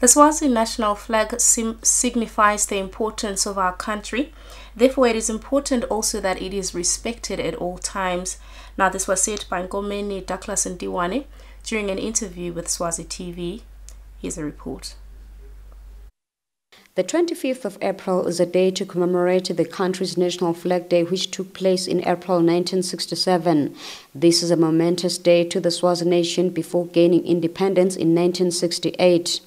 The Swazi national flag signifies the importance of our country. Therefore, it is important also that it is respected at all times. Now, this was said by Nkomeni Douglas Ntiwane during an interview with Swazi TV. Here's a report. The 25th of April is a day to commemorate the country's National Flag Day, which took place in April 1967. This is a momentous day to the Swazi nation before gaining independence in 1968.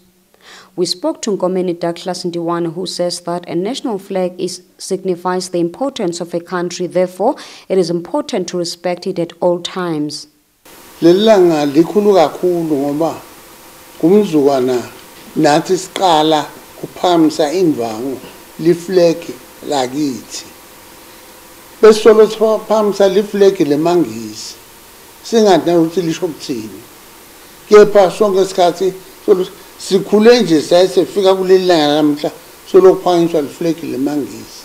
We spoke to Nkomeni Douglas Ntiwane, who says that a national flag signifies the importance of a country. Therefore, it is important to respect it at all times. Lelanga likhulu kakhulu ngoba kumzukwana nathi siqala kuphamisa indwangu lifleki lakithi. Besolo siphamisa lifleki lemangisi. Singathi ukuthi lisho ukuthini. Kepha sonke isikhathi sikhule nje sayisefika kuleli langa lamhla solokuphakanyiswa lifleki lemangisi.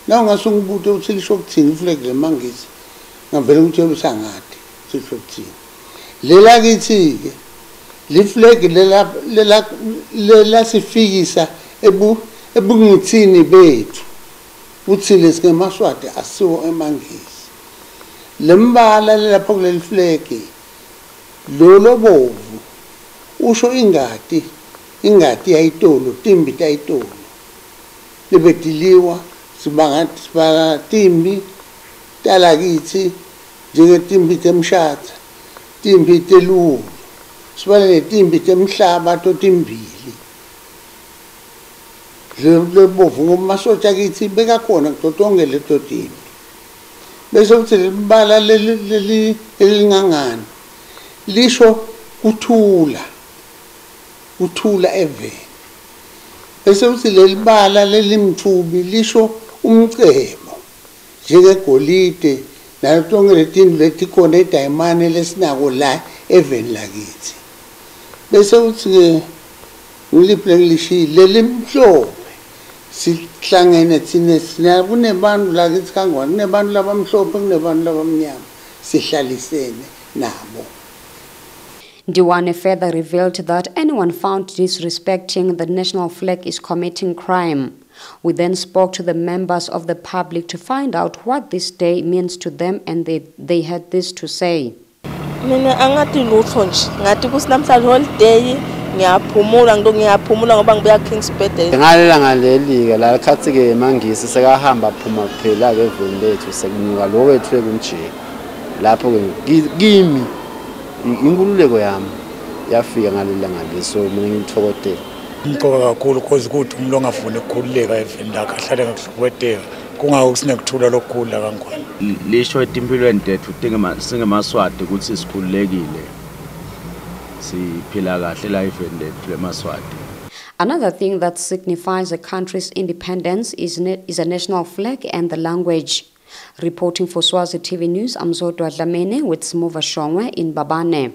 Na ungasungibuthe ukuthi lisho ukuthini lifleki lemangisi. Ngavela ukuthi ubusangathi lisho ukuthini. Lela kithi ke lifleki lela sifikisa ebungithini bethu uthi lesikemaswati asiwo emangisi. Lembala lapho kuleli fleki lolo bovu usho ingati yayitolo timbi tayitolo lebediliwa sibanga timbi talakithi njengetimbi temshata timbi telulo sibale netimbi temhlaba totimbili lebovu ngomasotsha kithi bekakhona kutonke leto timbi bese kuthi libala lelingangani lisho kuthula eveni bese kuthi lelibala lelimthubi lisho umcebo njengegolide nayo tonke letinto letikhona edayimane lesinako la eveni lakithi bese kuthi ke ngiliphi lelishile lelimhlophe sihlangene thina kunebantu lakithi kangwane kunebantu labamhlophe kunebantu labamnyama sihlalisene nabo. Ntiwane further revealed that anyone found disrespecting the national flag is committing crime. We then spoke to the members of the public to find out what this day means to them, and they had this to say. Mina angati lutho nje ngathi kusinamhlanje holiday ngiyaphumula ngoba ngibuya Kingsbed. Ngalelanga leli ke la khathi ke mangisi sekahamba phuma phela ke eveni lethu sekunyuka lo wethu ekunjeke lapho ke kimi inkululeko yami yafika ngalelanga leso mina ngithokothela. Ngicela kakhulu because ukuthi umuntu ongafuni ukukhululeka eveni lakhe ahlale ngokuhlweteka kungawo sinekuthula lokukhula kangwane. Lisho empilweni tethu singemaswati ukuthi sikhululekile siphila kahle la eveni lethu lemaswati. Another thing that signifies a country's independence is a national flag and the language. Reporting for Swazi TV News, I'm Dlamini with Smuva Shongwe in Babane.